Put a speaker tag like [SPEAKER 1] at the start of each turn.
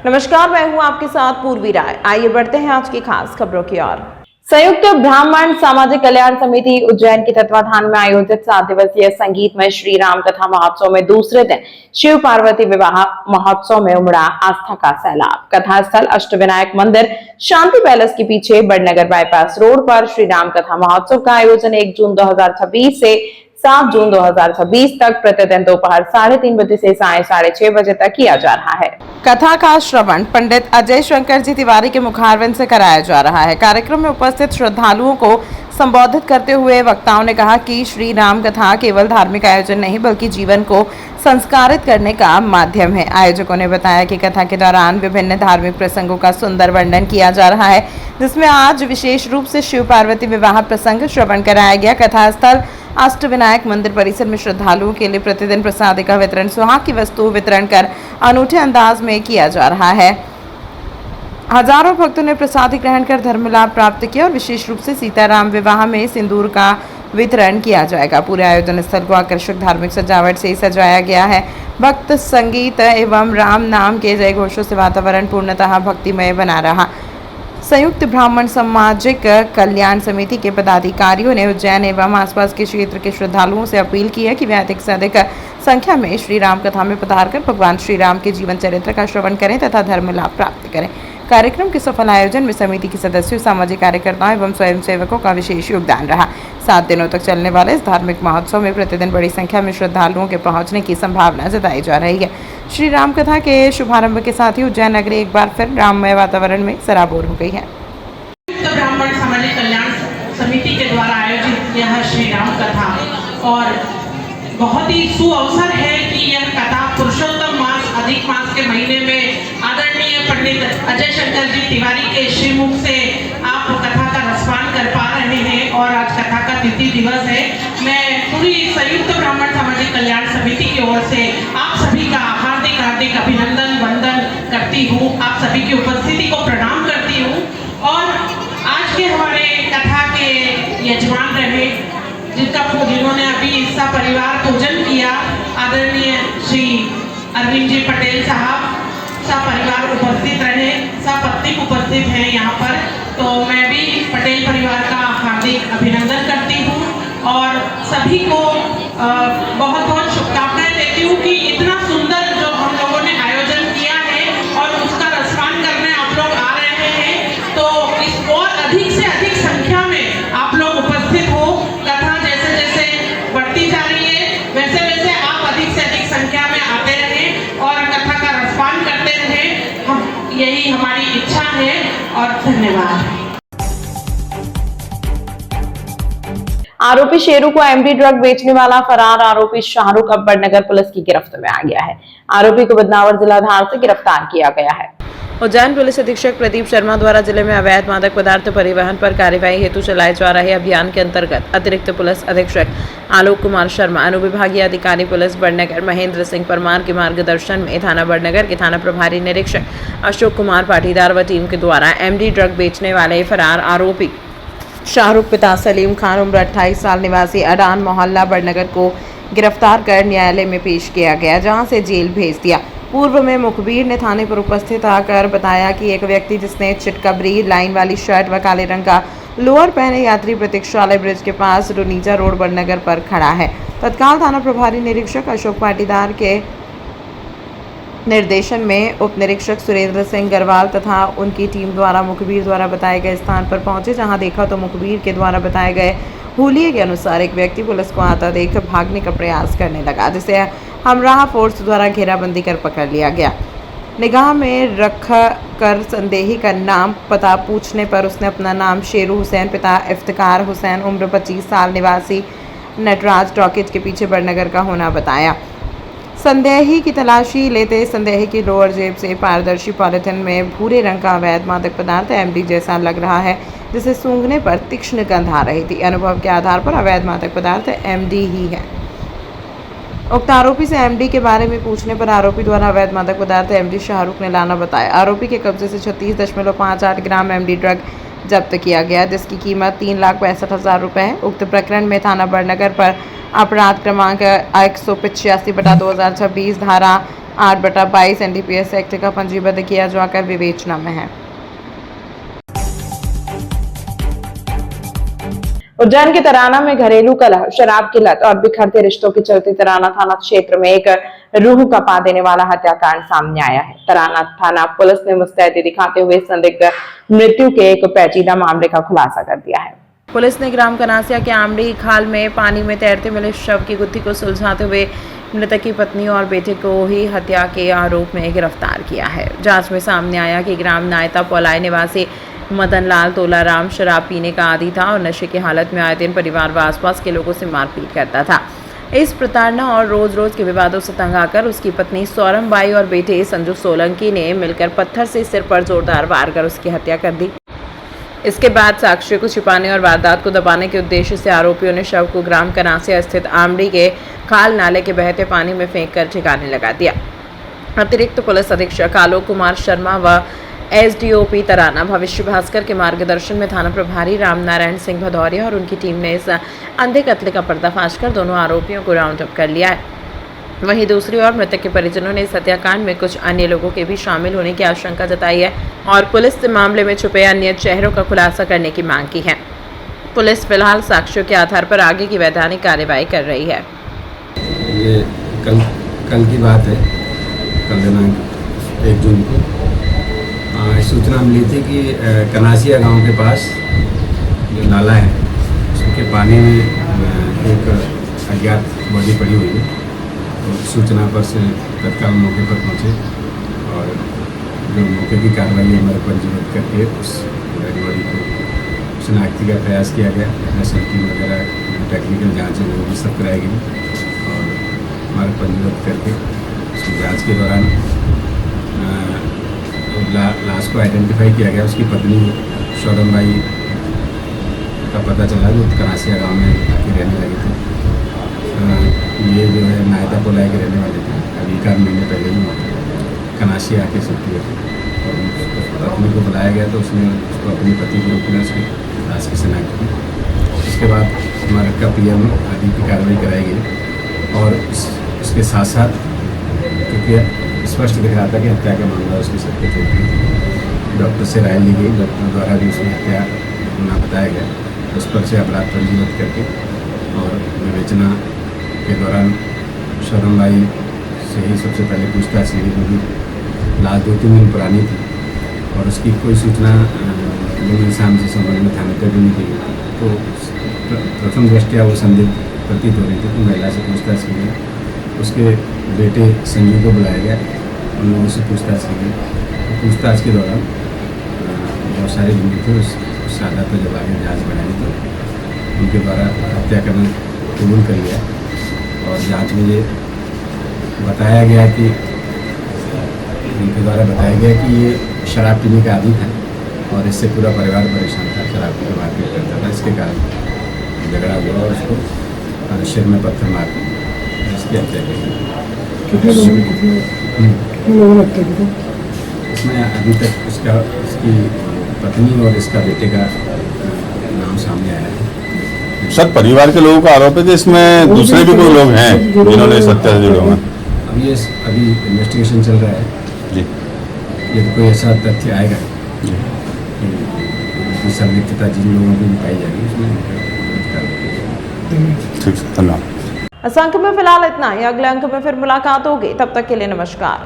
[SPEAKER 1] नमस्कार, मैं हूं आपके साथ पूर्वी राय। आइए बढ़ते हैं आज की खास खबरों की ओर। संयुक्त ब्राह्मण सामाजिक कल्याण समिति उज्जैन के तत्वाधान में आयोजित 7 दिवसीय संगीतमय श्री राम कथा महोत्सव में दूसरे दिन शिव पार्वती विवाह महोत्सव में उमड़ा आस्था का सैलाब। कथा स्थल अष्टविनायक मंदिर शांति पैलेस के पीछे बड़नगर बाईपास रोड पर श्री राम कथा महोत्सव का आयोजन 1 जून 2026 से 7 जून 2026 तक प्रतिदिन दोपहर 3:30 बजे से साढ़े 6:30 बजे तक किया जा रहा है। कथा का श्रवण पंडित अजय शंकर जी तिवारी के मुखारविंद से कराया जा रहा है। कार्यक्रम में उपस्थित श्रद्धालुओं को संबोधित करते हुए वक्ताओं ने कहा कि श्री राम कथा केवल धार्मिक आयोजन नहीं बल्कि जीवन को संस्कारित करने का माध्यम है। आयोजकों ने बताया कि कथा के दौरान विभिन्न धार्मिक प्रसंगों का सुंदर वर्णन किया जा रहा है, जिसमें आज विशेष रूप से शिव पार्वती विवाह प्रसंग श्रवण कराया गया। कथा स्थल अष्टविनायक मंदिर परिसर में श्रद्धालुओं के लिए प्रतिदिन प्रसाद का वितरण, सुहाग की वस्तु वितरण कर अनूठे अंदाज में किया जा रहा है। हजारों भक्तों ने प्रसाद ग्रहण कर धर्म लाभ प्राप्त किया और विशेष रूप से सीताराम विवाह में सिंदूर का वितरण किया जाएगा। पूरे आयोजन स्थल को आकर्षक धार्मिक सजावट से सजाया गया है। भक्त संगीत एवं राम नाम के जय घोषों से वातावरण पूर्णतः भक्तिमय बना रहा। संयुक्त ब्राह्मण सामाजिक कल्याण समिति के पदाधिकारियों ने उज्जैन एवं आसपास के क्षेत्र के श्रद्धालुओं से अपील की है कि वे अधिक से अधिक संख्या में श्री राम कथा में पधारकर भगवान श्री राम के जीवन चरित्र का श्रवण करें तथा धर्म लाभ प्राप्त करें। कार्यक्रम के सफल आयोजन में समिति के सदस्यों, सामाजिक कार्यकर्ताओं एवं स्वयंसेवकों का विशेष योगदान रहा। 7 दिनों तक चलने वाले इस धार्मिक महोत्सव में प्रतिदिन बड़ी संख्या में श्रद्धालुओं के पहुंचने की संभावना जताई जा रही है। श्री राम कथा के शुभारंभ के साथ ही उज्जैन नगरी एक बार फिर राममय वातावरण में सराबोर हो गई है।
[SPEAKER 2] ब्राह्मण सामाजिक कल्याण समिति के द्वारा आयोजित यह श्री राम कथा और बहुत ही सुअवसर है कि यह कथा पुरुषोत्तम मास अधिक मास के महीने में आदरणीय पंडित अजय शंकर जी तिवारी के श्रीमुख से आप कथा का रसपान कर पा रहे हैं और आज कथा का तिथि दिवस है। मैं पूरी संयुक्त ब्राह्मण सामाजिक कल्याण समिति की ओर से आप सभी का हार्दिक हार्दिक अभिनंदन वंदन करती हूँ। आप सभी की उपस्थिति को प्रणाम करती हूँ और आज के हमारे कथा के यजमान रहे जिन्होंने अभी सपरिवार पूजन किया, आदरणीय श्री अरविंद जी पटेल साहब सपरिवार उपस्थित रहे, सपत्नी उपस्थित हैं यहाँ पर। तो मैं भी पटेल परिवार का हार्दिक अभिनंदन करती हूँ और सभी को बहुत बहुत शुभकामनाएं देती हूँ कि इतना सुंदर जो हम लोगों ने आयोजन किया है और उसका रसपान करने आप लोग आ रहे हैं। तो इस और अधिक से अधिक संख्या में आप लोग उपस्थित हो। कथा जैसे जैसे बढ़ती जा रही है वैसे वैसे आप अधिक से अधिक संख्या में आते रहें और कथा का रसपान करते रहें। यही हमारी इच्छा है और धन्यवाद।
[SPEAKER 1] आरोपी शेरू को एमडी ड्रग बेचने वाला फरार आरोपी शाहरुख अब बड़नगर पुलिस की गिरफ्त में आ गया है। आरोपी को बदनावर जिलाधार से गिरफ्तार किया गया है। उज्जैन पुलिस अधीक्षक प्रदीप शर्मा द्वारा जिले में अवैध मादक पदार्थ परिवहन पर कार्यवाही हेतु चलाए जा रहे अभियान के अंतर्गत अतिरिक्त पुलिस अधीक्षक आलोक कुमार शर्मा, अनुविभागीय अधिकारी पुलिस बड़नगर महेंद्र सिंह परमार के मार्गदर्शन में थाना बड़नगर के थाना प्रभारी निरीक्षक अशोक कुमार पाटीदार व टीम के द्वारा एमडी ड्रग बेचने वाले फरार आरोपी शाहरुख पिता सलीम खान उम्र 28 साल निवासी अडान मोहल्ला बड़नगर को गिरफ्तार कर न्यायालय में पेश किया गया, जहां से जेल भेज दिया। पूर्व में मुखबिर ने थाने पर उपस्थित आकर बताया कि एक व्यक्ति जिसने चिटकबरी लाइन वाली शर्ट व काले रंग का लोअर पहने यात्री प्रतीक्षालय ब्रिज के पास रुनीजा रोड बड़नगर पर खड़ा है। तत्काल थाना प्रभारी निरीक्षक अशोक पाटीदार के निर्देशन में उप निरीक्षक सुरेंद्र सिंह गरवाल तथा उनकी टीम द्वारा मुखबिर द्वारा बताए गए स्थान पर पहुंचे, जहां देखा तो मुखबिर के द्वारा बताए गए हुलिये के अनुसार एक व्यक्ति पुलिस को आता देख भागने का प्रयास करने लगा, जिसे हमराह फोर्स द्वारा घेराबंदी कर पकड़ लिया गया। निगाह में रख कर संदेही का नाम पता पूछने पर उसने अपना नाम शेरू हुसैन पिता इफ्तिकार हुसैन उम्र 25 साल निवासी नटराज टॉकीज के पीछे बड़नगर का होना बताया। संदेही की तलाशी लेते संदेही की लोअर जेब से पारदर्शी पॉलिथीन में भूरे रंग का अवैध मादक पदार्थ एमडी जैसा लग रहा है, जिसे सूंघने पर तीक्ष्ण गंध आ रही थी। अनुभव के आधार पर अवैध मादक पदार्थ एमडी ही है। उक्त आरोपी से एमडी के बारे में पूछने पर आरोपी द्वारा अवैध मादक पदार्थ एमडी शाहरुख ने लाना बताया। आरोपी के कब्जे से 36.58 ग्राम एमडी ड्रग जब्त किया गया, जिसकी कीमत 3,65,000 रुपये है। उक्त प्रकरण में थाना बड़नगर पर अपराध क्रमांक 185/2026 धारा 8/22 NDPS एक्ट का पंजीबद्ध किया जाकर विवेचना में है। उज्जैन के तराना में घरेलू कलह, शराब की लत और बिखरते रिश्तों के चलते तराना थाना क्षेत्र में एक रूह कपा देने वाला हत्याकांड सामने आया है। तराना थाना पुलिस ने मुस्तैदी दिखाते हुए संदिग्ध मृत्यु के एक पेचीदा मामले का खुलासा कर दिया है। पुलिस ने ग्राम कनासिया के आमड़ी खाल में पानी में तैरते मिले शव की गुत्थी को सुलझाते हुए मृतक की पत्नी और बेटे को ही हत्या के आरोप में गिरफ्तार किया है। जांच में सामने आया कि ग्राम नायता पोलाई निवासी मदन लाल तोलाराम शराब पीने का आदी था और नशे की हालत में आए दिन परिवार व आसपास के लोगों से मारपीट करता था। इस प्रताड़ना और रोज रोज के विवादों से तंग आकर उसकी पत्नी सौरम बाई और बेटे संजू सोलंकी ने मिलकर पत्थर से सिर पर जोरदार वार कर उसकी हत्या कर दी। इसके बाद साक्ष्यों को छिपाने और वारदात को दबाने के उद्देश्य से आरोपियों ने शव को ग्राम कनासिया स्थित आमड़ी के खाल नाले के बहते पानी में फेंक कर ठिकाने लगा दिया। अतिरिक्त पुलिस अधीक्षक आलोक कुमार शर्मा व एसडीओपी तराना भविष्य भास्कर के मार्गदर्शन में थाना प्रभारी रामनारायण सिंह भदौरिया और उनकी टीम ने इस अंधे कत्ल का पर्दाफाश कर दोनों आरोपियों को राउंड अप कर लिया है। वहीं दूसरी ओर मृतक के परिजनों ने इस हत्याकांड में कुछ अन्य लोगों के भी शामिल होने की आशंका जताई है और पुलिस से मामले में छुपे अन्य चेहरों का खुलासा करने की मांग की है। पुलिस फिलहाल साक्ष्यों के आधार पर आगे की वैधानिक कार्रवाई कर रही है।
[SPEAKER 3] ये कल की बात है, कल दिनांक 1 जून को सूचना मिली थी कि कनासिया गांव के पास जो नाला है उसके पानी में एक अज्ञात बॉडी पड़ी हुई है। तो सूचना पर से तत्काल मौके पर पहुंचे और जो मौके की कार्रवाई हमारे पंजीबद्ध करके उस डेड बॉडी को शनाख्ती का प्रयास किया गया। एसएल टीम वगैरह टेक्निकल जाँच है वो भी सब कराई गई और हमारे पंजीबद्ध करके उसकी जाँच के दौरान लाश को आइडेंटिफाई किया गया। उसकी पत्नी सौरम बाई का पता चला जो कनासिया गांव में आके रहने लगे थे। ये जो है नायता पोलाई के रहने वाले थे। अभी 1 महीने पहले ही कनासिया आके शिफ्ट हुए थे और पत्नी को बुलाया गया तो उसने उसको अपनी पति के रूप में उसकी लाश की शिनाख्त की। उसके बाद हमारे का पीएम आदि की कार्रवाई कराई गई और इसके साथ साथ क्योंकि स्पष्ट दिख रहा था कि हत्या का मामला उसकी सत्य थी, डॉक्टर से राय ली गई। डॉक्टर द्वारा भी उसमें हत्या होना बताया गया। उस पर से अपराध पंजीबद्ध करके और विवेचना के दौरान सौरम बाई से ही सबसे पहले पूछताछ की क्योंकि लाश 2-3 दिन पुरानी थी और उसकी कोई सूचना इंसान से संबंध में थाने पर भी नहीं की। तो प्रथम दृष्टया वो संदिग्ध प्रतीत हो रही थी तो महिला से पूछताछ की गई। उसके बेटे संजू को बुलाया गया, उन लोगों से पूछताछ की गई। तो पूछताछ के दौरान बहुत सारे लोग थे उस आधार पर जब आगे जाँच बढ़ाई तो उनके द्वारा हत्या करना कबूल कर लिया और जांच में ये बताया गया कि उनके द्वारा बताया गया कि ये शराब पीने का आदी था और इससे पूरा परिवार परेशान था। शराब पी के मारपीट करता था, इसके कारण झगड़ा हुआ और उसको सिर में पत्थर मार इसकी हत्या की।
[SPEAKER 4] कितने लोगों ने हत्या की?
[SPEAKER 3] इसमें अभी तक इसकी पत्नी और इसका बेटे का नाम सामने आया है।
[SPEAKER 5] सर, परिवार के लोगों का आरोप है कि इसमें दूसरे भी कोई लोग हैं जिन्होंने इस हत्या से जुड़े हुए हैं।
[SPEAKER 3] अभी इन्वेस्टिगेशन चल रहा है
[SPEAKER 5] जी।
[SPEAKER 3] ये कोई ऐसा तथ्य आएगा कि संदिग्धता जिन लोगों की पाई जाएगी उसमें।
[SPEAKER 5] ठीक है, धन्यवाद।
[SPEAKER 1] इस अंक में फिलहाल इतना ही। अगले अंक में फिर मुलाकात होगी, तब तक के लिए नमस्कार।